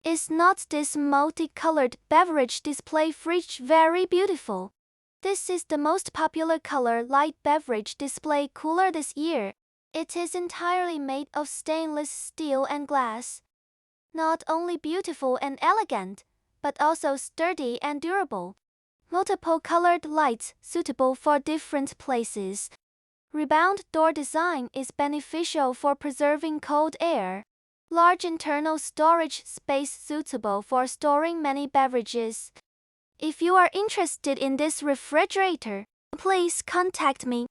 Is not this multicolored beverage display fridge very beautiful? This is the most popular color light beverage display cooler this year. It is entirely made of stainless steel and glass. Not only beautiful and elegant, but also sturdy and durable. Multiple colored lights suitable for different places. Rebound door design is beneficial for preserving cold air. Large internal storage space suitable for storing many beverages. If you are interested in this refrigerator, please contact me.